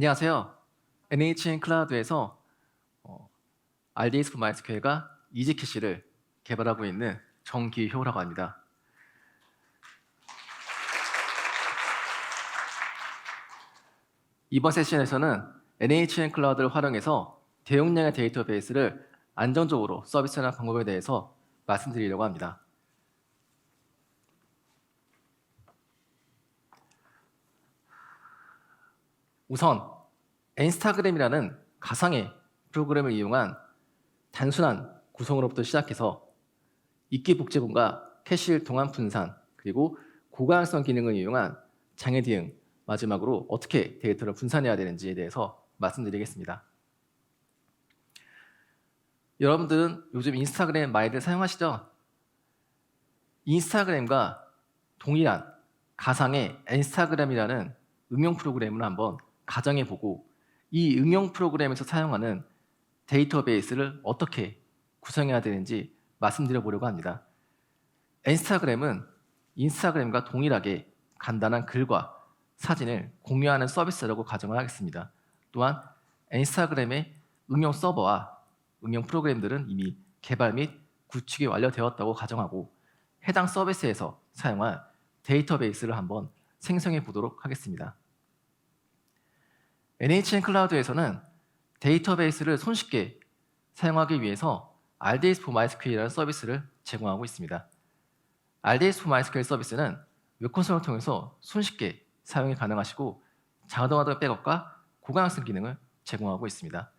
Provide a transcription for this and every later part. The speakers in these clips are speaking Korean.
안녕하세요. NHN 클라우드에서 RDS for MySQL과 이지캐시를 개발하고 있는 정기효라고 합니다. 이번 세션에서는 NHN 클라우드를 활용해서 대용량의 데이터베이스를 안정적으로 서비스하는 방법에 대해서 말씀드리려고 합니다. 우선 인스타그램이라는 가상의 프로그램을 이용한 단순한 구성으로부터 시작해서 입기 복제본과 캐시를 통한 분산, 그리고 고가향성 기능을 이용한 장애 대응, 마지막으로 어떻게 데이터를 분산해야 되는지에 대해서 말씀드리겠습니다. 여러분들은 요즘 인스타그램 많이들 사용하시죠? 인스타그램과 동일한 가상의 인스타그램이라는 응용 프로그램을 한번 가정해보고 이 응용 프로그램에서 사용하는 데이터베이스를 어떻게 구성해야 되는지 말씀드려보려고 합니다. 인스타그램은 인스타그램과 동일하게 간단한 글과 사진을 공유하는 서비스라고 가정을 하겠습니다. 또한 인스타그램의 응용 서버와 응용 프로그램들은 이미 개발 및 구축이 완료되었다고 가정하고 해당 서비스에서 사용할 데이터베이스를 한번 생성해 보도록 하겠습니다. NHN 클라우드에서는 데이터베이스를 손쉽게 사용하기 위해서 RDS for MySQL이라는 서비스를 제공하고 있습니다. RDS for MySQL 서비스는 웹콘솔을 통해서 손쉽게 사용이 가능하시고 자동화된 백업과 고가향성 기능을 제공하고 있습니다.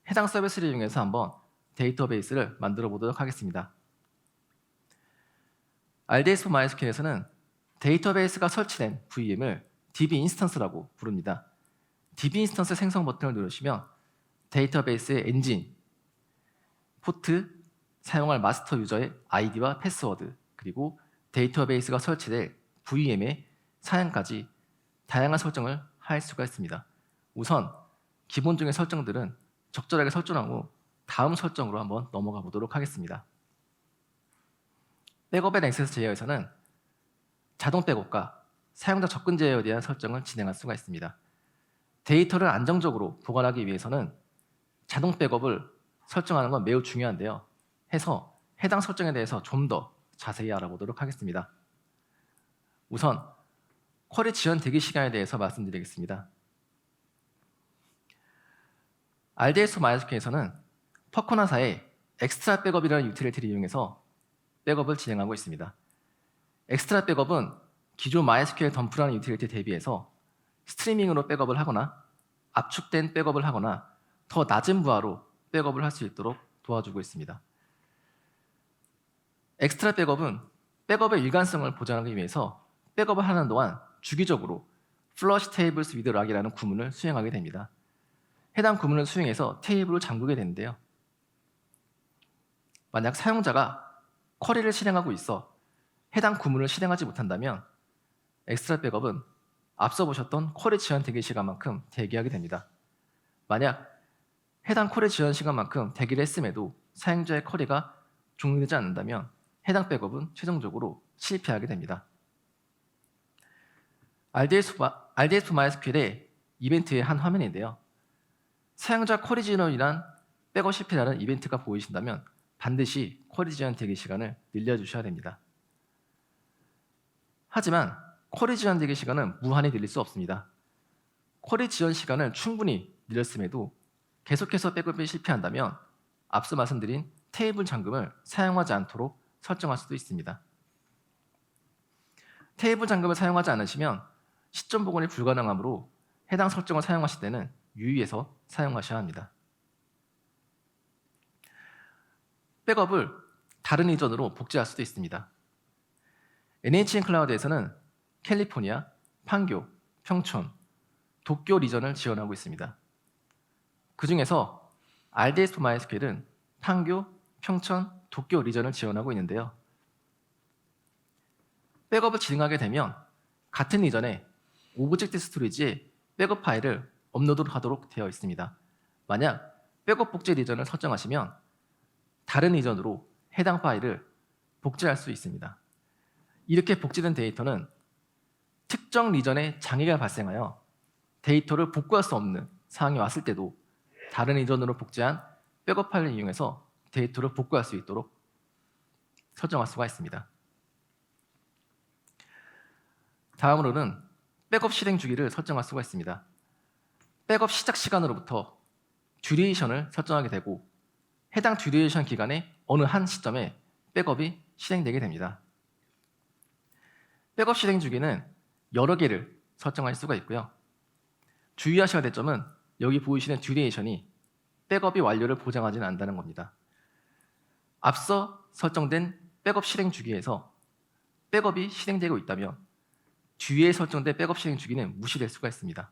해당 서비스를 이용해서 한번 데이터베이스를 만들어 보도록 하겠습니다. RDS for MySQL에서는 데이터베이스가 설치된 VM을 DB 인스턴스라고 부릅니다. DB 인스턴스 생성 버튼을 누르시면 데이터베이스의 엔진, 포트, 사용할 마스터 유저의 아이디와 패스워드, 그리고 데이터베이스가 설치될 VM의 사양까지 다양한 설정을 할 수가 있습니다. 우선 기본적인 설정들은 적절하게 설정한 후 다음 설정으로 한번 넘어가 보도록 하겠습니다. 백업 앤 액세스 제어에서는 자동 백업과 사용자 접근 제어에 대한 설정을 진행할 수가 있습니다. 데이터를 안정적으로 보관하기 위해서는 자동 백업을 설정하는 건 매우 중요한데요. 해서 해당 설정에 대해서 좀 더 자세히 알아보도록 하겠습니다. 우선 쿼리 지연 대기 시간에 대해서 말씀드리겠습니다. RDS for MySQL에서는 퍼코나사의 엑스트라 백업이라는 유틸리티를 이용해서 백업을 진행하고 있습니다. 엑스트라 백업은 기존 MySQL 덤프라는 유틸리티에 대비해서 스트리밍으로 백업을 하거나 압축된 백업을 하거나 더 낮은 부하로 백업을 할 수 있도록 도와주고 있습니다. 엑스트라 백업은 백업의 일관성을 보장하기 위해서 백업을 하는 동안 주기적으로 flush tables with lock이라는 구문을 수행하게 됩니다. 해당 구문을 수행해서 테이블을 잠그게 되는데요. 만약 사용자가 쿼리를 실행하고 있어 해당 구문을 실행하지 못한다면 엑스트라 백업은 앞서 보셨던 쿼리 지연 대기 시간만큼 대기하게 됩니다. 만약 해당 쿼리 지연 시간만큼 대기를 했음에도 사용자의 쿼리가 종료되지 않는다면 해당 백업은 최종적으로 실패하게 됩니다. RDS for MySQL의 이벤트의 한 화면인데요. 사용자 쿼리 지연으로 인한 백업 실패라는 이벤트가 보이신다면 반드시 쿼리 지연 대기 시간을 늘려주셔야 됩니다. 하지만 쿼리 지연 대기 시간은 무한히 늘릴 수 없습니다. 쿼리 지연 시간을 충분히 늘렸음에도 계속해서 백업이 실패한다면 앞서 말씀드린 테이블 잠금을 사용하지 않도록 설정할 수도 있습니다. 테이블 잠금을 사용하지 않으시면 시점 복원이 불가능하므로 해당 설정을 사용하실 때는 유의해서 사용하셔야 합니다. 백업을 다른 이전으로 복제할 수도 있습니다. NHN 클라우드에서는 캘리포니아, 판교, 평촌, 도쿄 리전을 지원하고 있습니다. 그 중에서 RDS for MySQL은 판교, 평촌, 도쿄 리전을 지원하고 있는데요. 백업을 진행하게 되면 같은 리전에 오브젝트 스토리지에 백업 파일을 업로드하도록 되어 있습니다. 만약 백업 복제 리전을 설정하시면 다른 리전으로 해당 파일을 복제할 수 있습니다. 이렇게 복제된 데이터는 특정 리전에 장애가 발생하여 데이터를 복구할 수 없는 상황이 왔을 때도 다른 이전으로 복제한 백업 파일을 이용해서 데이터를 복구할 수 있도록 설정할 수가 있습니다. 다음으로는 백업 실행 주기를 설정할 수가 있습니다. 백업 시작 시간으로부터 듀레이션을 설정하게 되고 해당 듀레이션 기간의 어느 한 시점에 백업이 실행되게 됩니다. 백업 실행 주기는 여러 개를 설정할 수가 있고요. 주의하셔야 될 점은 여기 보이시는 듀레이션이 백업이 완료를 보장하지는 않는다는 겁니다. 앞서 설정된 백업 실행 주기에서 백업이 실행되고 있다면 뒤에 설정된 백업 실행 주기는 무시될 수가 있습니다.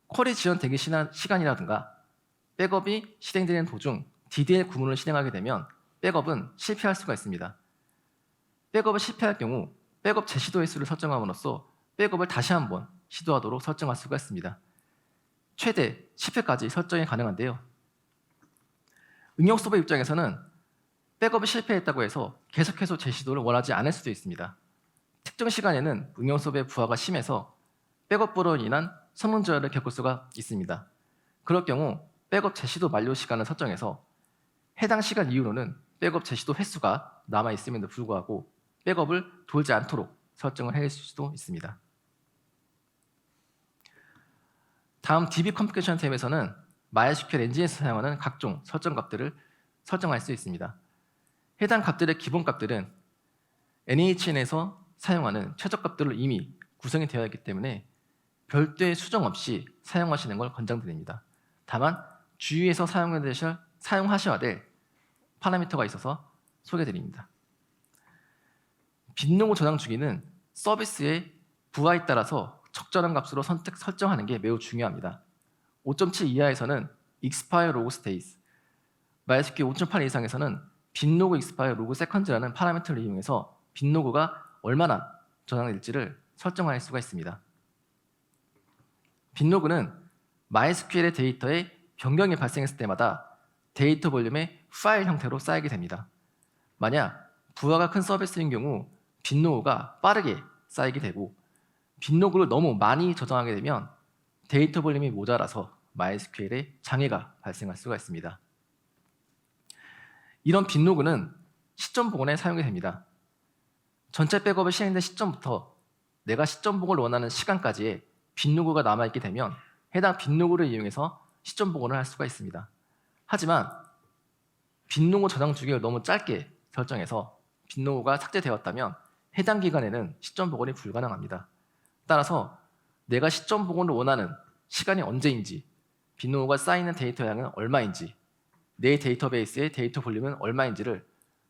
쿼리 지연 대기 시간이라든가 백업이 실행되는 도중 DDL 구문을 실행하게 되면 백업은 실패할 수가 있습니다. 백업을 실패할 경우 백업 재시도 횟수를 설정함으로써 백업을 다시 한번 시도하도록 설정할 수가 있습니다. 최대 10회까지 설정이 가능한데요. 응용 서버 입장에서는 백업이 실패했다고 해서 계속해서 재시도를 원하지 않을 수도 있습니다. 특정 시간에는 응용 서버의 부하가 심해서 백업으로 인한 성능 저하를 겪을 수가 있습니다. 그럴 경우 백업 재시도 만료 시간을 설정해서 해당 시간 이후로는 백업 재시도 횟수가 남아있음에도 불구하고 백업을 돌지 않도록 설정을 해줄 수도 있습니다. 다음 DB 컴퓨테이션 탭에서는 MySQL 엔진에서 사용하는 각종 설정 값들을 설정할 수 있습니다. 해당 값들의 기본 값들은 NHN에서 사용하는 최저값들로 이미 구성이 되어 있기 때문에 별도의 수정 없이 사용하시는 걸 권장드립니다. 다만 주의해서 사용하셔야 될 파라미터가 있어서 소개드립니다. 빈로그 저장 주기는 서비스의 부하에 따라서 적절한 값으로 설정하는 게 매우 중요합니다. 5.7 이하에서는 expire log stays, MySQL 5.8 이상에서는 빈로그 expire log second라는 파라미터를 이용해서 빈로그가 얼마나 저장될지를 설정할 수가 있습니다. 빈로그는 MySQL의 데이터에 변경이 발생했을 때마다 데이터 볼륨의 파일 형태로 쌓이게 됩니다. 만약 부하가 큰 서비스인 경우 빈로그가 빠르게 쌓이게 되고 빈로그를 너무 많이 저장하게 되면 데이터 볼륨이 모자라서 MySQL에 장애가 발생할 수가 있습니다. 이런 빈로그는 시점 복원에 사용이 됩니다. 전체 백업이 실행된 시점부터 내가 시점 복원을 원하는 시간까지의 빈로그가 남아있게 되면 해당 빈로그를 이용해서 시점 복원을 할 수가 있습니다. 하지만 빈로그 저장 주기를 너무 짧게 설정해서 빈로그가 삭제되었다면 해당 기간에는 시점 복원이 불가능합니다. 따라서 내가 시점 복원을 원하는 시간이 언제인지, 빈로그가 쌓이는 데이터 양은 얼마인지, 내 데이터베이스의 데이터 볼륨은 얼마인지를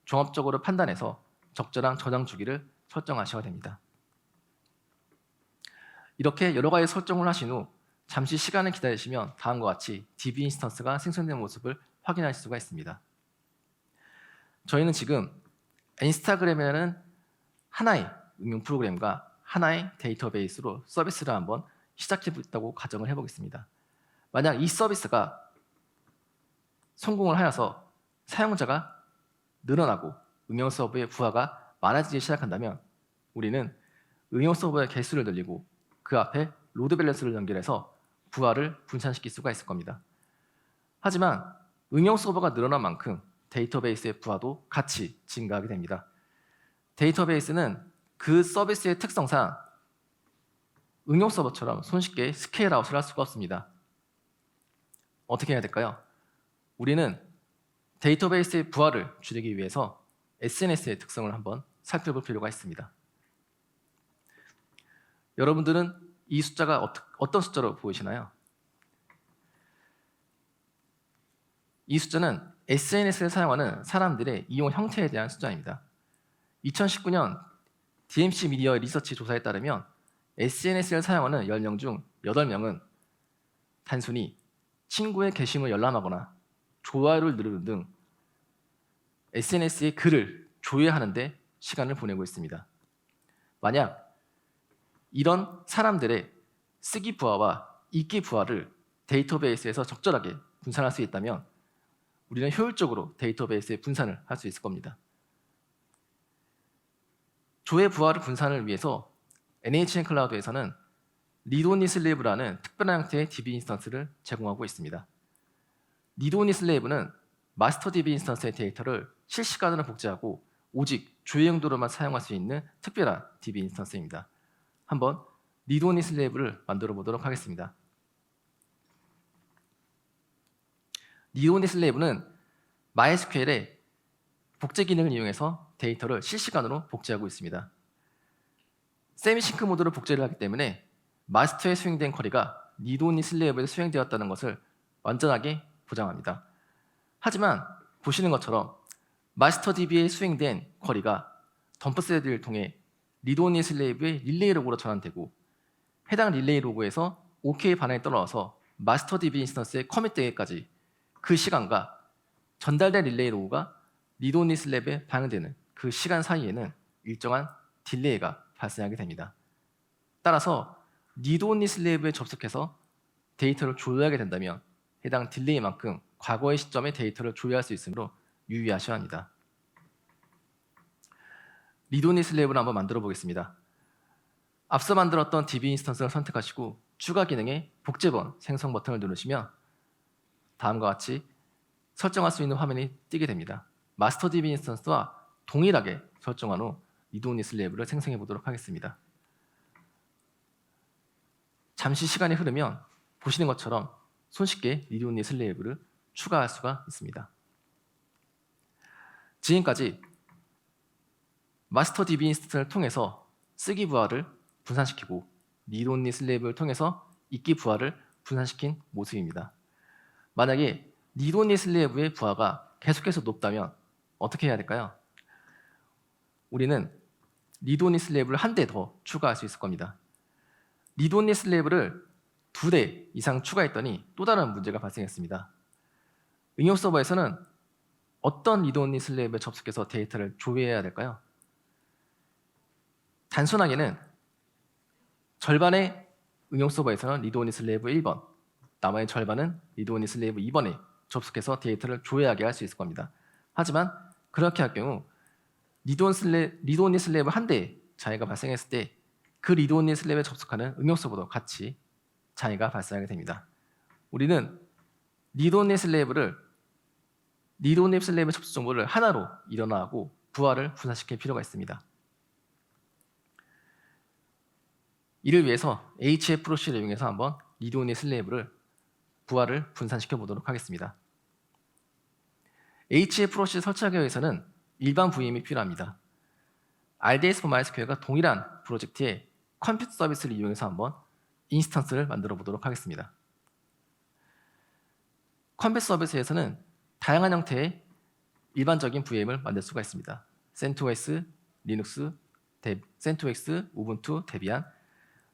종합적으로 판단해서 적절한 저장 주기를 설정하셔야 됩니다. 이렇게 여러 가지 설정을 하신 후 잠시 시간을 기다리시면 다음과 같이 DB 인스턴스가 생성된 모습을 확인할 수가 있습니다. 저희는 지금 인스타그램이라는 하나의 응용 프로그램과 하나의 데이터베이스로 서비스를 한번 시작해보겠다고 가정을 해보겠습니다. 만약 이 서비스가 성공을 하여서 사용자가 늘어나고 응용 서버의 부하가 많아지기 시작한다면 우리는 응용 서버의 개수를 늘리고 그 앞에 로드 밸런스를 연결해서 부하를 분산시킬 수가 있을 겁니다. 하지만 응용 서버가 늘어난 만큼 데이터베이스의 부하도 같이 증가하게 됩니다. 데이터베이스는 그 서비스의 특성상 응용 서버처럼 손쉽게 스케일 아웃을 할 수가 없습니다. 어떻게 해야 될까요? 우리는 데이터베이스의 부하를 줄이기 위해서 SNS의 특성을 한번 살펴볼 필요가 있습니다. 여러분들은 이 숫자가 어떤 숫자로 보이시나요? 이 숫자는 SNS를 사용하는 사람들의 이용 형태에 대한 숫자입니다. 2019년 DMC 미디어 리서치 조사에 따르면 SNS를 사용하는 10명 중 8명은 단순히 친구의 게시물을 열람하거나 좋아요를 누르는 등 SNS의 글을 조회하는 데 시간을 보내고 있습니다. 만약 이런 사람들의 쓰기 부하와 읽기 부하를 데이터베이스에서 적절하게 분산할 수 있다면 우리는 효율적으로 데이터베이스의 분산을 할 수 있을 겁니다. 조회 부하를 분산을 위해서 NHN 클라우드에서는 read only slave라는 특별한 형태의 DB 인스턴스를 제공하고 있습니다. read only slave는 마스터 DB 인스턴스의 데이터를 실시간으로 복제하고 오직 조회 용도로만 사용할 수 있는 특별한 DB 인스턴스입니다. 한번 read only slave를 만들어 보도록 하겠습니다. read only slave는 MySQL의 복제 기능을 이용해서 데이터를 실시간으로 복제하고 있습니다. 세미싱크 모드로 복제를 하기 때문에 마스터에 수행된 쿼리가 read only slave에 수행되었다는 것을 완전하게 보장합니다. 하지만 보시는 것처럼 마스터 DB에 수행된 쿼리가 덤프 스레드를 통해 read only slave의 릴레이 로그로 전환되고 해당 릴레이 로그에서 OK 반응이 떨어져서 마스터 DB 인스턴스에 커밋되기까지 그 시간과 전달된 릴레이 로그가 read only slave에 반영되는 그 시간 사이에는 일정한 딜레이가 발생하게 됩니다. 따라서 read only slave에 접속해서 데이터를 조회하게 된다면 해당 딜레이만큼 과거의 시점에 데이터를 조회할 수 있으므로 유의하셔야 합니다. read only slave를 한번 만들어 보겠습니다. 앞서 만들었던 DB 인스턴스를 선택하시고 추가 기능의 복제본 생성 버튼을 누르시면 다음과 같이 설정할 수 있는 화면이 뜨게 됩니다. 마스터 DB 인스턴스와 동일하게 설정한 후 read only slave를 생성해 보도록 하겠습니다. 잠시 시간이 흐르면 보시는 것처럼 손쉽게 read only slave를 추가할 수가 있습니다. 지금까지 마스터 DB 인스턴스를 통해서 쓰기 부하를 분산시키고 read only slave를 통해서 읽기 부하를 분산시킨 모습입니다. 만약에 read only slave의 부하가 계속해서 높다면 어떻게 해야 될까요? 우리는 read only slave를 한 대 더 추가할 수 있을 겁니다. read only slave를 2대 이상 추가했더니 또 다른 문제가 발생했습니다. 응용 서버에서는 어떤 read only slave에 접속해서 데이터를 조회해야 될까요? 단순하게는 절반의 응용 서버에서는 read only slave 1번, 나머지 절반은 read only slave 2번에 접속해서 데이터를 조회하게 할 수 있을 겁니다. 하지만 그렇게 할 경우 read only slave 한 대의 장애가 발생했을 때 그 read only slave에 접속하는 응용 서버도 같이 장애가 발생하게 됩니다. 우리는 read only slave를 read only slave 접속 정보를 하나로 일어나고 부하를 분산시킬 필요가 있습니다. 이를 위해서 HF 프로시를 이용해서 한번 read only slave를 부하를 분산시켜 보도록 하겠습니다. HF 프로시를 설치하기 위해서는 일반 VM이 필요합니다. RDS for MySQL과 동일한 프로젝트의 컴퓨터 서비스를 이용해서 한번 인스턴스를 만들어 보도록 하겠습니다. 컴퓨터 서비스에서는 다양한 형태의 일반적인 VM을 만들 수가 있습니다. CentOS, 리눅스, CentOS, 우분투, 데비안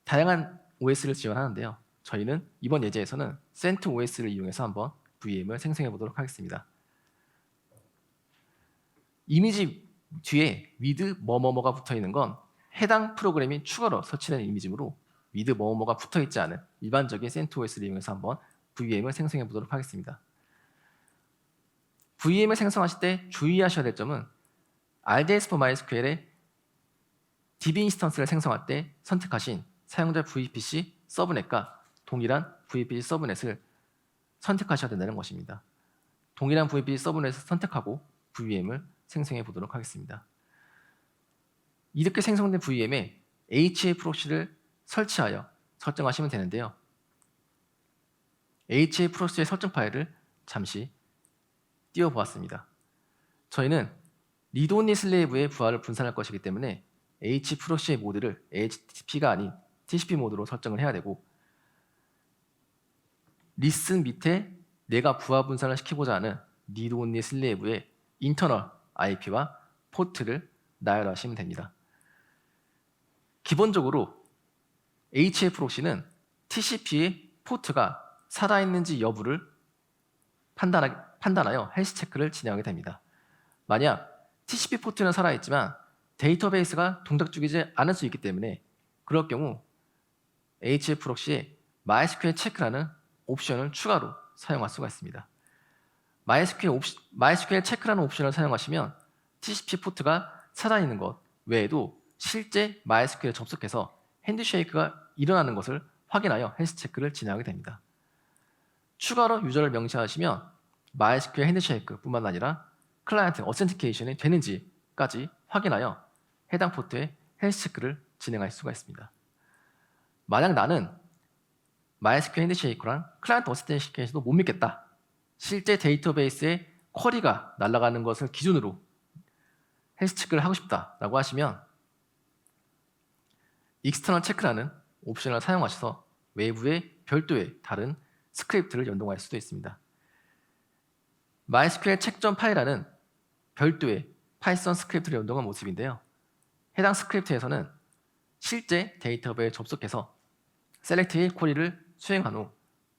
다양한 OS를 지원하는데요. 저희는 이번 예제에서는 CentOS를 이용해서 한번 VM을 생성해 보도록 하겠습니다. 이미지 뒤에 with 뭐뭐뭐가 붙어 있는 건 해당 프로그램이 추가로 설치된 이미지이므로 with 뭐뭐뭐가 붙어 있지 않은 일반적인 CentOS를 이용해서 한번 VM을 생성해 보도록 하겠습니다. VM을 생성하실 때 주의하셔야 될 점은 RDS for MySQL의 DB 인스턴스를 생성할 때 선택하신 사용자 VPC 서브넷과 동일한 VPC 서브넷을 선택하셔야 된다는 것입니다. 동일한 VPC 서브넷을 선택하고 VM을 생성해 보도록 하겠습니다. 이렇게 생성된 VM에 HA 프로시를 설치하여 설정하시면 되는데요. HA 프로시의 설정 파일을 잠시 띄워보았습니다. 저희는 read only slave의 부하를 분산할 것이기 때문에 H 프로시의 모드를 HTTP가 아닌 TCP 모드로 설정을 해야 되고 listen 밑에 내가 부하 분산을 시키고자 하는 read only slave의 인터널 IP와 포트를 나열하시면 됩니다. 기본적으로 HF 프로시는 TCP의 포트가 살아있는지 여부를 판단하여 헬스 체크를 진행하게 됩니다. 만약 TCP 포트는 살아있지만 데이터베이스가 동작 중이지 않을 수 있기 때문에 그럴 경우 HF 프로시에 MySQL 체크라는 옵션을 추가로 사용할 수가 있습니다. MySQL 체크라는 옵션을 사용하시면 TCP 포트가 살아있는 것 외에도 실제 MySQL에 접속해서 핸드쉐이크가 일어나는 것을 확인하여 헬스 체크를 진행하게 됩니다. 추가로 유저를 명시하시면 MySQL 핸드쉐이크뿐만 아니라 클라이언트 어센티케이션이 되는지까지 확인하여 해당 포트에 헬스 체크를 진행할 수가 있습니다. 만약 나는 MySQL 핸드쉐이크랑 클라이언트 어센티케이션도 못 믿겠다. 실제 데이터베이스에 쿼리가 날아가는 것을 기준으로 헬스 체크를 하고 싶다라고 하시면 익스터널 체크라는 옵션을 사용하셔서 외부의 별도의 다른 스크립트를 연동할 수도 있습니다. MySQL 체크 파일이라는 별도의 파이썬 스크립트를 연동한 모습인데요. 해당 스크립트에서는 실제 데이터베이스에 접속해서 select 1 쿼리를 수행한 후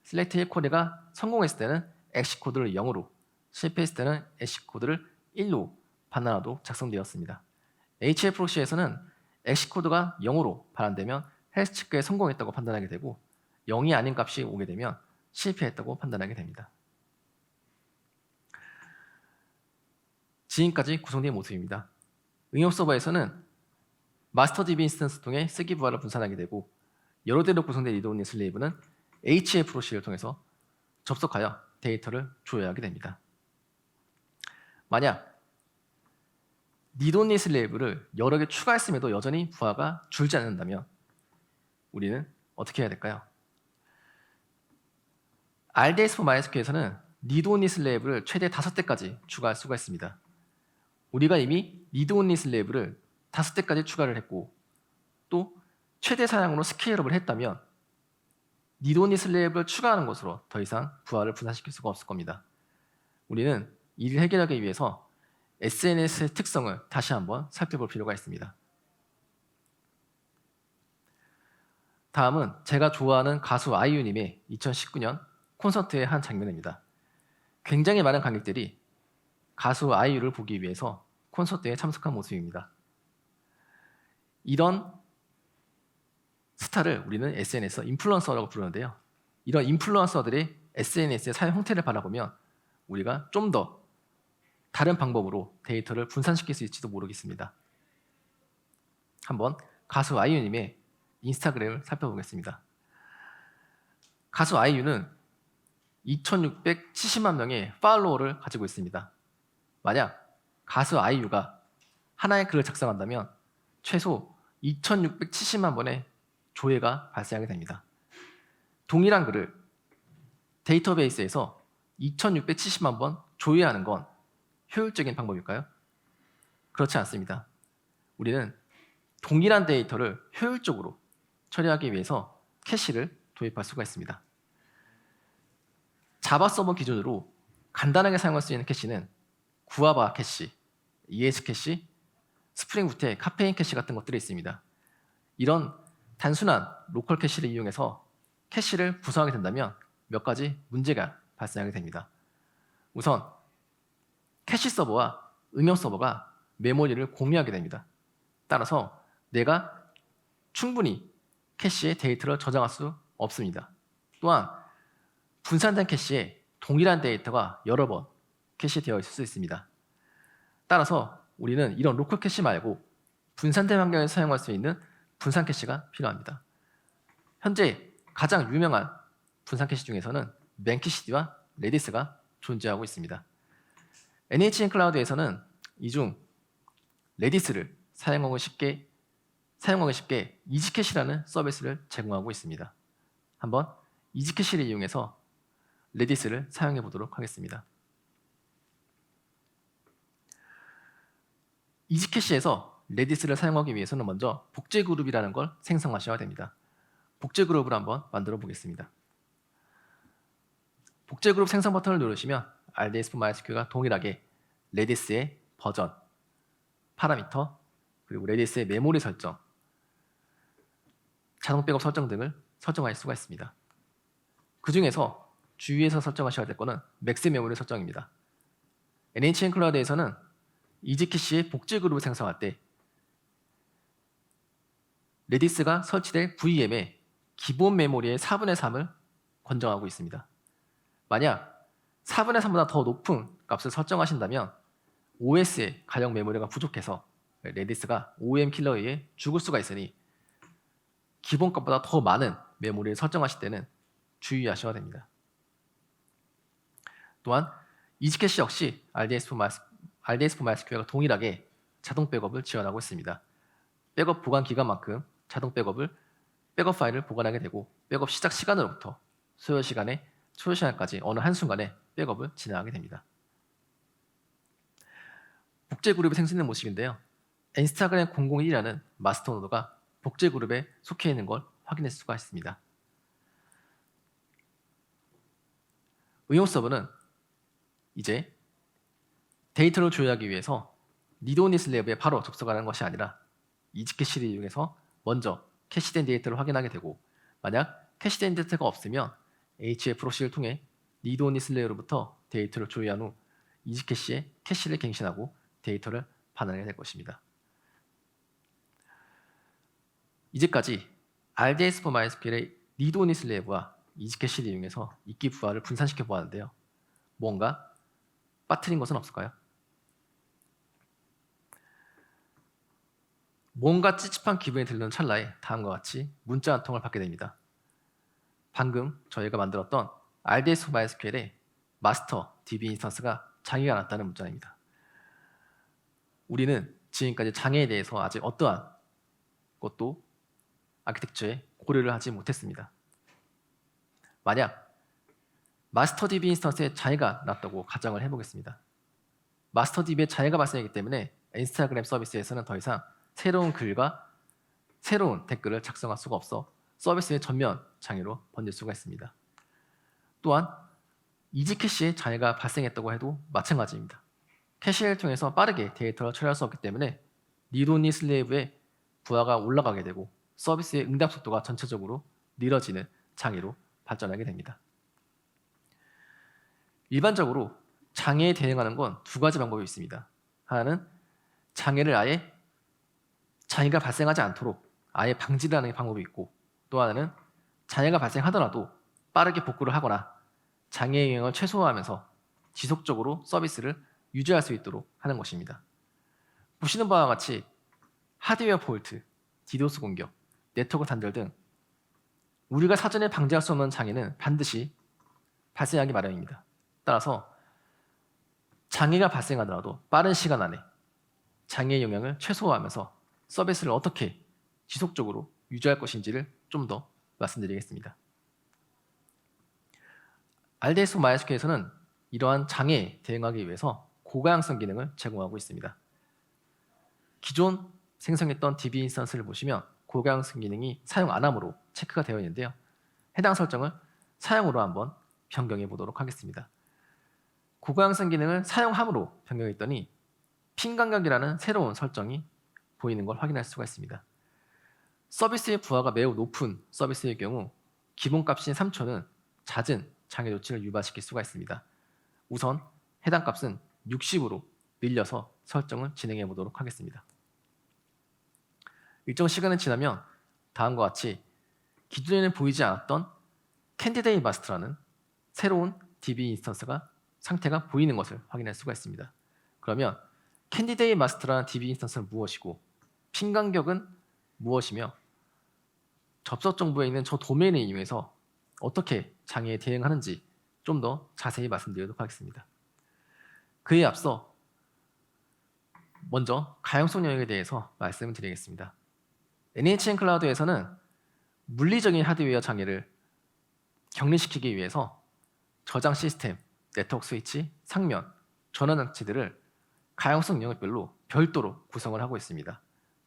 select 1 쿼리가 성공했을 때는 엑시 코드를 0으로 실패했을 때는 엑시 코드를 1로 반환하도 작성되었습니다. HA 프록시에서는 엑시 코드가 0으로 반환되면 헬스 체크에 성공했다고 판단하게 되고 0이 아닌 값이 오게 되면 실패했다고 판단하게 됩니다. 지금까지 구성된 모습입니다. 응용 서버에서는 마스터 DB 인스턴스 통해 쓰기 부하를 분산하게 되고 여러 대로 구성된 리드 온리 슬레이브는 HA 프로시를 통해서 접속하여 데이터를 조회하게 됩니다. 만약 리드 온리 슬레이브를 여러 개 추가했음에도 여전히 부하가 줄지 않는다면 우리는 어떻게 해야 될까요? RDS for MySQL에서는 리드 온리 슬레이브를 최대 5대까지 추가할 수가 있습니다. 우리가 이미 리드 온리 슬레이브를 5대까지 추가를 했고 또 최대 사양으로 스케일업을 했다면 리드 온리 슬레이브를 추가하는 것으로 더 이상 부하를 분산시킬 수가 없을 겁니다. 우리는 이를 해결하기 위해서 SNS의 특성을 다시 한번 살펴볼 필요가 있습니다. 다음은 제가 좋아하는 가수 아이유님의 2019년 콘서트의 한 장면입니다. 굉장히 많은 관객들이 가수 아이유를 보기 위해서 콘서트에 참석한 모습입니다. 이런 스타를 우리는 SNS 인플루언서라고 부르는데요. 이런 인플루언서들의 SNS의 사용 형태를 바라보면 우리가 좀 더 다른 방법으로 데이터를 분산시킬 수 있을지도 모르겠습니다. 한번 가수 아이유님의 인스타그램을 살펴보겠습니다. 가수 아이유는 2670만 명의 팔로워를 가지고 있습니다. 만약 가수 아이유가 하나의 글을 작성한다면 최소 2670만 번의 조회가 발생하게 됩니다. 동일한 글을 데이터베이스에서 2670만 번 조회하는 건 효율적인 방법일까요? 그렇지 않습니다. 우리는 동일한 데이터를 효율적으로 처리하기 위해서 캐시를 도입할 수가 있습니다. 자바 서버 기준으로 간단하게 사용할 수 있는 캐시는 구아바 캐시, ES 캐시, 스프링 부트의 카페인 캐시 같은 것들이 있습니다. 이런 단순한 로컬 캐시를 이용해서 캐시를 구성하게 된다면 몇 가지 문제가 발생하게 됩니다. 우선 캐시 서버와 응용 서버가 메모리를 공유하게 됩니다. 따라서 내가 충분히 캐시에 데이터를 저장할 수 없습니다. 또한 분산된 캐시에 동일한 데이터가 여러 번 캐시되어 있을 수 있습니다. 따라서 우리는 이런 로컬 캐시 말고 분산된 환경에서 사용할 수 있는 분산 캐시가 필요합니다. 현재 가장 유명한 분산 캐시 중에서는 맨키시디와 레디스가 존재하고 있습니다. NHN 클라우드에서는 이 중 레디스를 사용하기 쉽게 이지캐시라는 서비스를 제공하고 있습니다. 한번 이지캐시를 이용해서 레디스를 사용해 보도록 하겠습니다. 이지캐시에서 레디스를 사용하기 위해서는 먼저 복제 그룹이라는 걸 생성하셔야 됩니다. 복제 그룹을 한번 만들어 보겠습니다. 복제 그룹 생성 버튼을 누르시면 RDS for MySQL과 동일하게 레디스의 버전, 파라미터, 그리고 레디스의 메모리 설정, 자동 백업 설정 등을 설정할 수가 있습니다. 그 중에서 주위에서 설정하셔야 될 것은 맥스 메모리 설정입니다. NHN 클라우드에서는 이지캐시의 복제 그룹을 생성할 때 레디스가 설치될 VM의 기본 메모리의 4분의 3을 권장하고 있습니다. 만약 4분의 3보다 더 높은 값을 설정하신다면 OS의 가령 메모리가 부족해서 레디스가 OEM 킬러에 의해 죽을 수가 있으니 기본값보다 더 많은 메모리를 설정하실 때는 주의하셔야 됩니다. 또한 이지캐시 역시 RDS4MySQL과 동일하게 자동 백업을 지원하고 있습니다. 백업 보관 기간만큼 자동 백업 파일을 보관하게 되고 백업 시작 시간으로부터 소요 시간까지 어느 한순간에 백업을 진행하게 됩니다. 복제 그룹의 생성된 모습인데요. 인스타그램 001이라는 마스터 노드가 복제 그룹에 속해 있는 걸 확인할 수가 있습니다. 응용 서버는 이제 데이터를 조회하기 위해서 리드오니스 랩에 바로 접속하는 것이 아니라 이지캐시를 이용해서 먼저 캐시된 데이터를 확인하게 되고, 만약 캐시된 데이터가 없으면 HA 프로시를 통해 리드오니스 랩으로부터 데이터를 조회한 후 이지캐시에 캐시를 갱신하고 데이터를 반환하게 될 것입니다. 이제까지 RDS4MySQL의 리드오니스 랩과 이지캐시를 이용해서 입기 부하를 분산시켜 보았는데요. 뭔가 빠뜨린 것은 없을까요? 뭔가 찝찝한 기분이 들는 찰나에 다음과 같이 문자 한 통을 받게 됩니다. 방금 저희가 만들었던 RDS4MySQL의 마스터 DB 인스턴스가 장애가 났다는 문자입니다. 우리는 지금까지 장애에 대해서 아직 어떠한 것도 아키텍처에 고려를 하지 못했습니다. 만약 마스터 DB 인스턴스에 장애가 났다고 가정을 해보겠습니다. 마스터 DB에 장애가 발생하기 때문에 인스타그램 서비스에서는 더 이상 새로운 글과 새로운 댓글을 작성할 수가 없어 서비스의 전면 장애로 번질 수가 있습니다. 또한 이지캐시에 장애가 발생했다고 해도 마찬가지입니다. 캐시를 통해서 빠르게 데이터를 처리할 수 없기 때문에 리드오니 슬레이브의 부하가 올라가게 되고 서비스의 응답 속도가 전체적으로 느려지는 장애로 발전하게 됩니다. 일반적으로 장애에 대응하는 건 두 가지 방법이 있습니다. 하나는 장애가 발생하지 않도록 아예 방지를 하는 방법이 있고, 또 하나는 장애가 발생하더라도 빠르게 복구를 하거나 장애의 영향을 최소화하면서 지속적으로 서비스를 유지할 수 있도록 하는 것입니다. 보시는 바와 같이 하드웨어 폴트, 디도스 공격, 네트워크 단절 등 우리가 사전에 방지할 수 없는 장애는 반드시 발생하기 마련입니다. 따라서 장애가 발생하더라도 빠른 시간 안에 장애의 영향을 최소화하면서 서비스를 어떻게 지속적으로 유지할 것인지를 좀 더 말씀드리겠습니다. RDS4MySQL에서는 이러한 장애에 대응하기 위해서 고가양성 기능을 제공하고 있습니다. 기존 생성했던 DB 인스턴스를 보시면 고가양성 기능이 사용 안 함으로 체크가 되어 있는데요. 해당 설정을 사용으로 한번 변경해 보도록 하겠습니다. 고가양성 기능을 사용함으로 변경했더니 핀 간격이라는 새로운 설정이 보이는 걸 확인할 수가 있습니다. 서비스의 부하가 매우 높은 서비스의 경우 기본값인 3초는 잦은 장애 조치를 유발시킬 수가 있습니다. 우선 해당 값은 60으로 늘려서 설정을 진행해 보도록 하겠습니다. 일정 시간이 지나면 다음과 같이 기존에는 보이지 않았던 캔디데이 마스터라는 새로운 DB 인스턴스가 상태가 보이는 것을 확인할 수가 있습니다. 그러면 캔디데이 마스터라는 DB 인스턴스는 무엇이고 핀 간격은 무엇이며 접속 정보에 있는 저 도메인을 이용해서 어떻게 장애에 대응하는지 좀 더 자세히 말씀드리도록 하겠습니다. 그에 앞서 먼저 가용성 영역에 대해서 말씀을 드리겠습니다. NHN 클라우드에서는 물리적인 하드웨어 장애를 격리시키기 위해서 저장 시스템, 네트워크 스위치, 상면, 전원 장치들을 가용성 영역별로 별도로 구성을 하고 있습니다.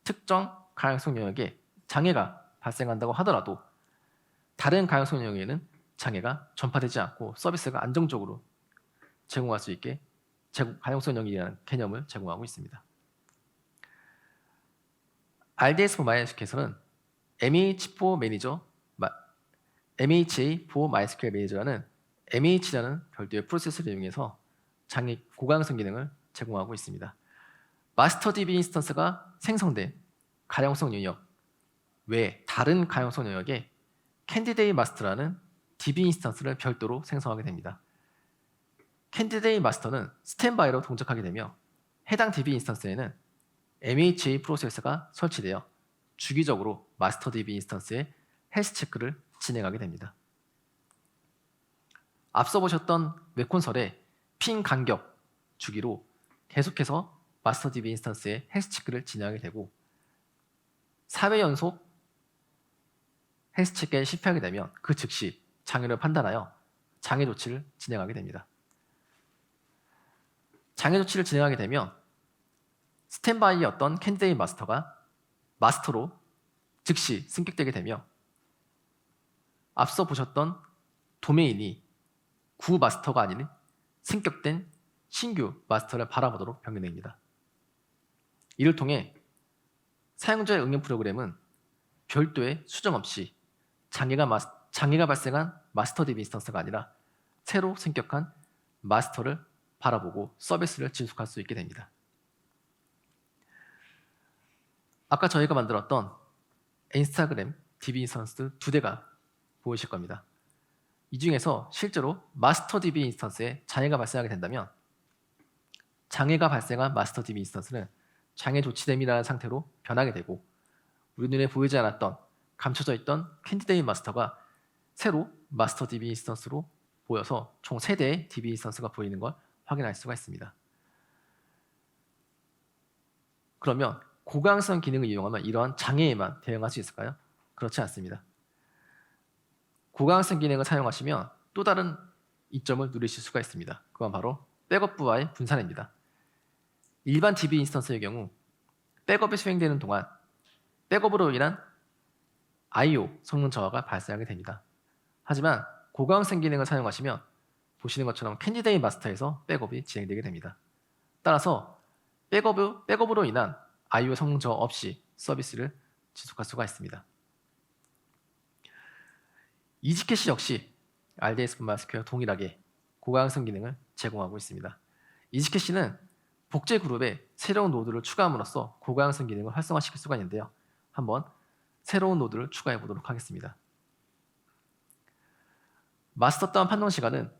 특정 가용성 영역에 장애가 발생한다고 하더라도 다른 가용성 영역에는 장애가 전파되지 않고 서비스가 안정적으로 제공할 수 있게 가용성 영역이라는 개념을 제공하고 있습니다. RDS4MySQL에서는 MHA4MySQL 매니저라는 MH라는 별도의 프로세스를 이용해서 고가용성 기능을 제공하고 있습니다. 마스터 DB 인스턴스가 생성된 가용성 영역 외에 다른 가용성 영역에 캔디데이 마스터라는 DB 인스턴스를 별도로 생성하게 됩니다. 캔디데이 마스터는 스탠바이로 동작하게 되며 해당 DB 인스턴스에는 MHA 프로세서가 설치되어 주기적으로 마스터 DB 인스턴스의 헬스 체크를 진행하게 됩니다. 앞서 보셨던 웹콘솔의 핑 간격 주기로 계속해서 마스터 DB 인스턴스의 헬스 체크를 진행하게 되고 4회 연속 헬스 체크에 실패하게 되면 그 즉시 장애를 판단하여 장애 조치를 진행하게 됩니다. 장애 조치를 진행하게 되면 스탠바이였던 캔디데이트 마스터가 마스터로 즉시 승격되게 되며 앞서 보셨던 도메인이 구 마스터가 아닌 승격된 신규 마스터를 바라보도록 변경됩니다. 이를 통해 사용자의 응용 프로그램은 별도의 수정 없이 장애가 발생한 마스터 DB 인스턴스가 아니라 새로 승격한 마스터를 바라보고 서비스를 지속할 수 있게 됩니다. 아까 저희가 만들었던 인스타그램 DB 인스턴스 2대가 보이실 겁니다. 이 중에서 실제로 마스터 DB 인스턴스에 장애가 발생하게 된다면 장애가 발생한 마스터 DB 인스턴스는 장애 조치됨이라는 상태로 변하게 되고 우리 눈에 보이지 않았던 감춰져 있던 캔디데이트 마스터가 새로 마스터 DB 인스턴스로 보여서 총 3대의 DB 인스턴스가 보이는 걸 확인할 수가 있습니다. 그러면 고가항성 기능을 이용하면 이러한 장애에만 대응할 수 있을까요? 그렇지 않습니다. 고가항성 기능을 사용하시면 또 다른 이점을 누리실 수가 있습니다. 그건 바로 백업부와의 분산입니다. 일반 DB 인스턴스의 경우 백업이 수행되는 동안 백업으로 인한 I/O 성능 저하가 발생하게 됩니다. 하지만 고가항성 기능을 사용하시면 보시는 것처럼 캔디데이트 마스터에서 백업이 진행되게 됩니다. 따라서 백업으로 인한 I/O 성능 저하 없이 서비스를 지속할 수가 있습니다. 이지캐시 역시 RDS MySQL과 동일하게 고가항성 기능을 제공하고 있습니다. 이지캐시는 복제 그룹에 새로운 노드를 추가함으로써 고가항성 기능을 활성화시킬 수가 있는데요. 한번 새로운 노드를 추가해 보도록 하겠습니다. 마스터 다운 판정 시간은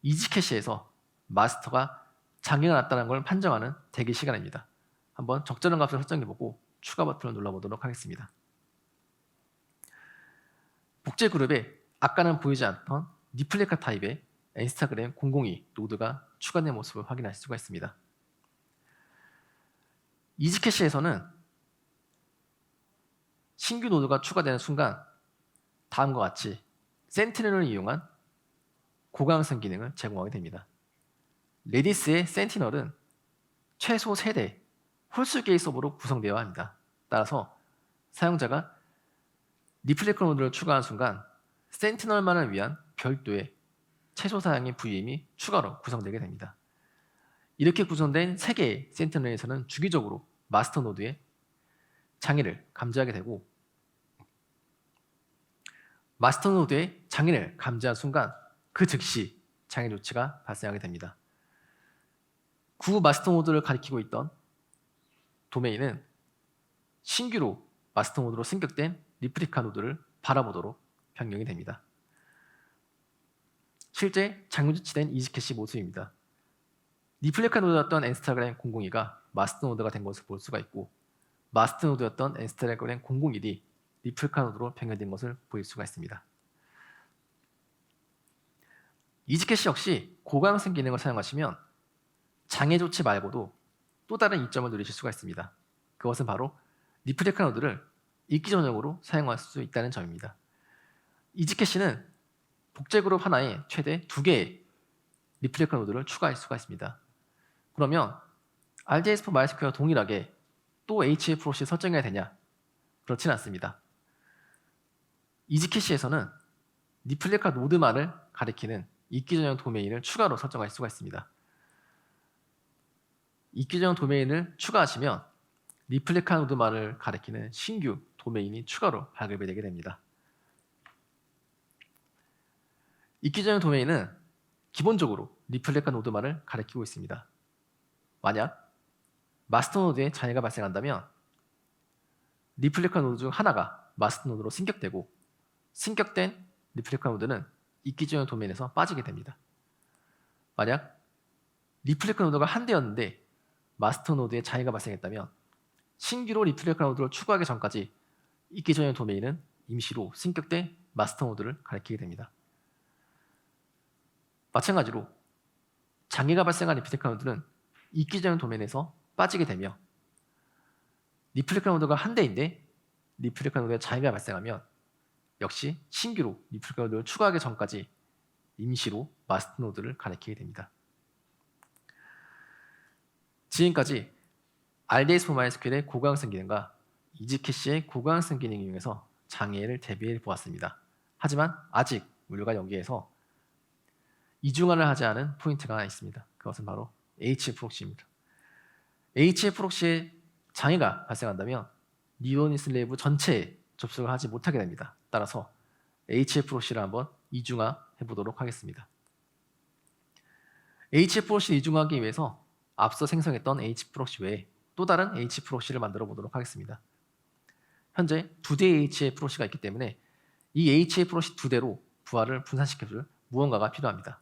이지캐시에서 마스터가 장애가 났다는 걸 판정하는 대기 시간입니다. 한번 적절한 값을 설정해 보고 추가 버튼을 눌러보도록 하겠습니다. 복제 그룹에 아까는 보이지 않던 리플리카 타입의 인스타그램 002 노드가 추가된 모습을 확인할 수가 있습니다. 이지캐시에서는 신규 노드가 추가되는 순간 다음과 같이 센티널을 이용한 고가항성 기능을 제공하게 됩니다. 레디스의 센티널은 최소 3대 홀수 게이 서버로 구성되어야 합니다. 따라서 사용자가 리플리카 노드를 추가한 순간 센티널만을 위한 별도의 최소 사양의 VM이 추가로 구성되게 됩니다. 이렇게 구성된 3개의 센티널에서는 주기적으로 마스터 노드의 장애를 감지하게 되고 마스터 노드의 장애를 감지한 순간 그 즉시 장애 조치가 발생하게 됩니다. 구 마스터 노드를 가리키고 있던 도메인은 신규로 마스터 노드로 승격된 리플리카 노드를 바라보도록 변경이 됩니다. 실제 장애 조치된 이지캐시 모습입니다. 리플리카 노드였던 인스타그램 002가 마스터 노드가 된 것을 볼 수가 있고 마스터 노드였던 인스타그램 001이 리플리카 노드로 변경된 것을 볼 수가 있습니다. 이지캐시 역시 고가항성 기능을 사용하시면 장애 조치 말고도 또 다른 이점을 누리실 수가 있습니다. 그것은 바로 리플리카 노드를 읽기 전용으로 사용할 수 있다는 점입니다. 이지캐시는 복제 그룹 하나에 최대 2개의 리플리카 노드를 추가할 수가 있습니다. 그러면 RDS for MySQL과 동일하게 또 HF로시 설정해야 되냐? 그렇지는 않습니다. 이지캐시에서는 리플리카 노드만을 가리키는 읽기 전용 도메인을 추가로 설정할 수가 있습니다. 읽기 전용 도메인을 추가하시면 리플리카 노드만을 가리키는 신규 도메인이 추가로 발급이 되게 됩니다. 읽기 전용 도메인은 기본적으로 리플리카 노드만을 가리키고 있습니다. 만약 마스터 노드에 장애가 발생한다면 리플리카 노드 중 하나가 마스터 노드로 승격되고 승격된 리플리카 노드는 읽기 전용 도메인에서 빠지게 됩니다. 만약 리플리카 노드가 한 대였는데 마스터 노드에 장애가 발생했다면 신규로 리플리카 노드를 추가하기 전까지 있기 전의 도메인은 임시로 승격된 마스터 노드를 가리키게 됩니다. 마찬가지로 장애가 발생한 리플리카 노드는 있기 전의 도메인에서 빠지게 되며 리플리카 노드가 한 대인데 리플리카 노드에 장애가 발생하면 역시 신규로 리플리카 노드를 추가하기 전까지 임시로 마스터 노드를 가리키게 됩니다. 지금까지 RDS for MySQL의 고가형성 기능과 이지캐시의 고가형성 기능을 이용해서 장애를 대비해 보았습니다. 하지만 아직 우리가 여기에서 이중화를 하지 않은 포인트가 하나 있습니다. 그것은 바로 HF 프록시입니다. HF 프록시에 장애가 발생한다면 리더니 슬레이브 전체에 접속을 하지 못하게 됩니다. 따라서 HF 프록시를 한번 이중화해 보도록 하겠습니다. HF 프록시를 이중화하기 위해서 앞서 생성했던 HF 프록시 외에 또 다른 HF 프록시를 만들어 보도록 하겠습니다. 현재 두 대의 HF 프록시가 있기 때문에 이 HF 프록시 두 대로 부하를 분산시켜줄 무언가가 필요합니다.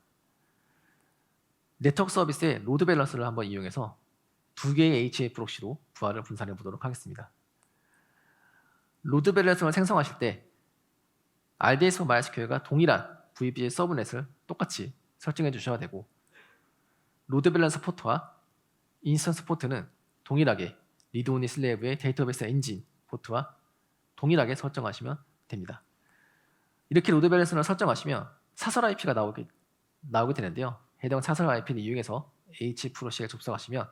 네트워크 서비스의 로드 밸런스를 한번 이용해서 두 개의 HF 프록시로 부하를 분산해 보도록 하겠습니다. 로드 밸런스를 생성하실 때 RDS for MySQL과 동일한 VPC 서브넷을 똑같이 설정해 주셔야 되고 로드 밸런스 포트와 인스턴스 포트는 동일하게 리드 오니 슬레이브의 데이터베이스 엔진 포트와 동일하게 설정하시면 됩니다. 이렇게 로드 밸런스를 설정하시면 사설 IP가 나오게 되는데요. 해당 사설 IP를 이용해서 H 프록시에 접속하시면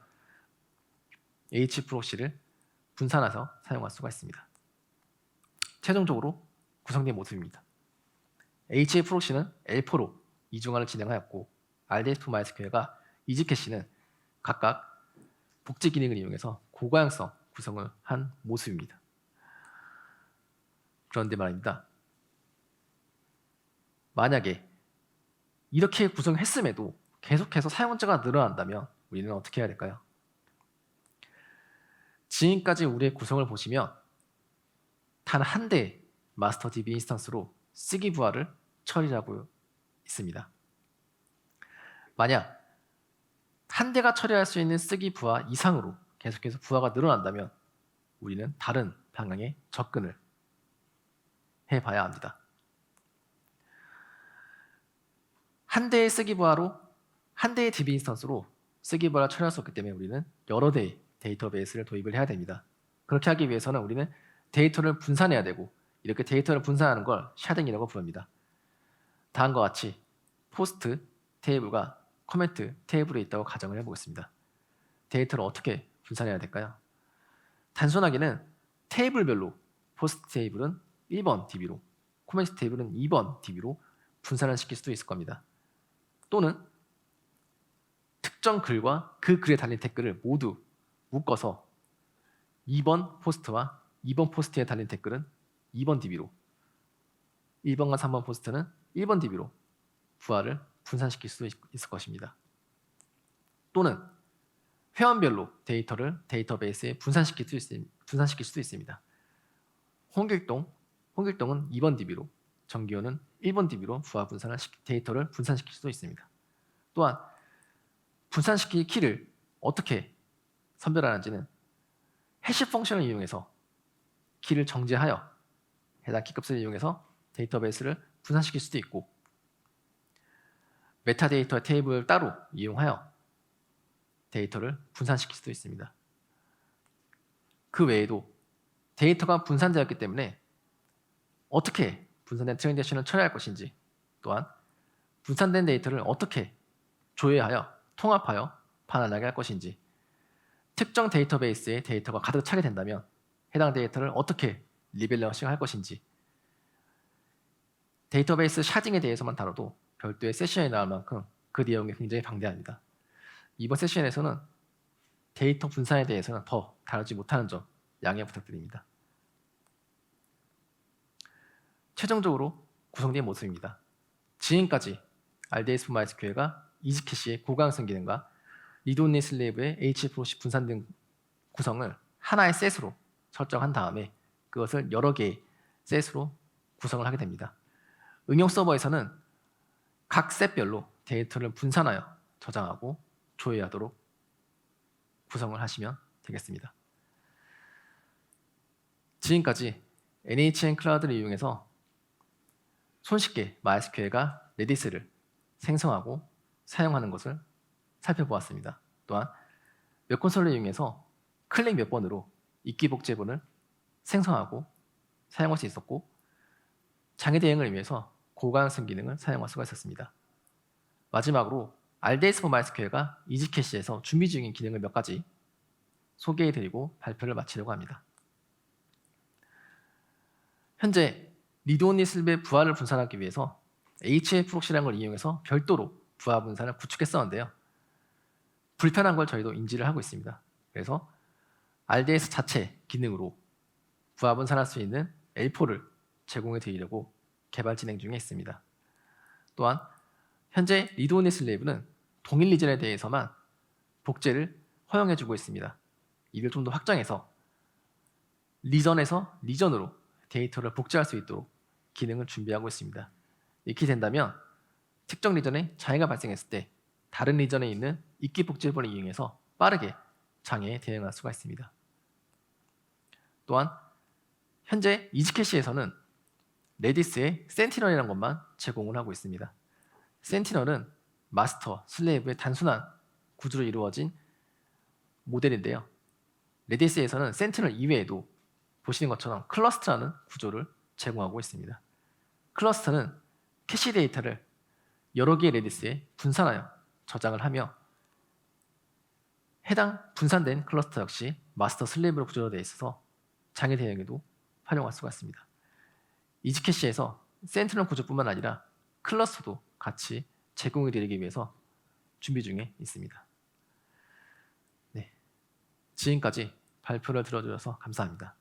H 프록시를 분산해서 사용할 수가 있습니다. 최종적으로 구성된 모습입니다. H 프록시는 L4로 이중화를 진행하였고 RDS for MySQL과 이지캐시는 각각 복제 기능을 이용해서 고가형성 구성을 한 모습입니다. 그런데 말입니다. 만약에 이렇게 구성했음에도 계속해서 사용자가 늘어난다면 우리는 어떻게 해야 될까요? 지금까지 우리의 구성을 보시면 단 한 대의 마스터 DB 인스턴스로 쓰기 부하를 처리하고 있습니다. 만약 한 대가 처리할 수 있는 쓰기 부하 이상으로 계속해서 부하가 늘어난다면 우리는 다른 방향의 접근을 해봐야 합니다. 한 대의 쓰기 부하로 한 대의 DB 인스턴스로 쓰기 부하를 처리할 수 없기 때문에 우리는 여러 대의 데이터베이스를 도입을 해야 됩니다. 그렇게 하기 위해서는 우리는 데이터를 분산해야 되고 이렇게 데이터를 분산하는 걸 샤딩이라고 부릅니다. 다음과 같이 포스트 테이블과 코멘트 테이블에 있다고 가정을 해보겠습니다. 데이터를 어떻게 분산해야 될까요? 단순하게는 테이블별로 포스트 테이블은 1번 DB로 코멘트 테이블은 2번 DB로 분산을 시킬 수도 있을 겁니다. 또는 특정 글과 그 글에 달린 댓글을 모두 묶어서 2번 포스트와 2번 포스트에 달린 댓글은 2번 DB로 1번과 3번 포스트는 1번 DB로 부하를 분산시킬 수도 있을 것입니다. 또는 회원별로 데이터를 데이터베이스에 분산시킬 수도 있습니다. 홍길동은 2번 DB로 정기호는 1번 DB로 부하 데이터를 분산시킬 수도 있습니다. 또한 분산시킬 키를 어떻게 선별하는지는 해시 펑션을 이용해서 키를 정제하여 해당 키값을 이용해서 데이터베이스를 분산시킬 수도 있고 메타데이터 테이블을 따로 이용하여 데이터를 분산시킬 수도 있습니다. 그 외에도 데이터가 분산되었기 때문에 어떻게 분산된 트랜잭션을 처리할 것인지 또한 분산된 데이터를 어떻게 조회하여 통합하여 반환하게 할 것인지 특정 데이터베이스에 데이터가 가득 차게 된다면 해당 데이터를 어떻게 리밸런싱 할 것인지 데이터베이스 샤딩에 대해서만 다뤄도 별도의 세션이 나올 만큼 그 내용이 굉장히 방대합니다. 이번 세션에서는 데이터 분산에 대해서는 더 다루지 못하는 점 양해 부탁드립니다. 최종적으로 구성된 모습입니다. 지금까지 RDS for MySQL과 이지캐시의 고가형성 기능과 리드 온리 슬레이브의 HFOC 분산된 구성을 하나의 셋으로 설정한 다음에 그것을 여러 개의 셋으로 구성을 하게 됩니다. 응용 서버에서는 각 셋별로 데이터를 분산하여 저장하고 조회하도록 구성을 하시면 되겠습니다. 지금까지 NHN 클라우드를 이용해서 손쉽게 MySQL과 레디스를 생성하고 사용하는 것을 살펴보았습니다. 또한 웹콘솔을 이용해서 클릭 몇 번으로 입기 복제본을 생성하고 사용할 수 있었고, 장애 대응을 위해서 고가능성 기능을 사용할 수가 있었습니다. 마지막으로 RDS for MySQL과 이지캐시에서 준비 중인 기능을 몇 가지 소개해드리고 발표를 마치려고 합니다. 현재 리드온리 슬립의 부하를 분산하기 위해서 HA 프록시라는 걸 이용해서 별도로 부하 분산을 구축했었는데요. 불편한 걸 저희도 인지를 하고 있습니다. 그래서 RDS 자체 기능으로 부하 분산할 수 있는 L4를 제공해 드리려고 개발 진행 중에 있습니다. 또한 현재 리드온리 슬립은 동일 리전에 대해서만 복제를 허용해주고 있습니다. 이를 좀 더 확장해서 리전에서 리전으로 데이터를 복제할 수 있도록 기능을 준비하고 있습니다. 이렇게 된다면 특정 리전에 장애가 발생했을 때 다른 리전에 있는 입기 복제본을 이용해서 빠르게 장애에 대응할 수가 있습니다. 또한 현재 이지캐시에서는 레디스의 센티널이라는 것만 제공을 하고 있습니다. 센티널은 마스터, 슬레이브의 단순한 구조로 이루어진 모델인데요. 레디스에서는 센티널 이외에도 보시는 것처럼 클러스터라는 구조를 제공하고 있습니다. 클러스터는 캐시 데이터를 여러 개의 레디스에 분산하여 저장을 하며 해당 분산된 클러스터 역시 마스터 슬레이브로 구조로 되어 있어서 장애 대응에도 활용할 수가 있습니다. 이지캐시에서 센티널 구조뿐만 아니라 클러스터도 같이 제공해 드리기 위해서 준비 중에 있습니다. 네, 지금까지 발표를 들어주셔서 감사합니다.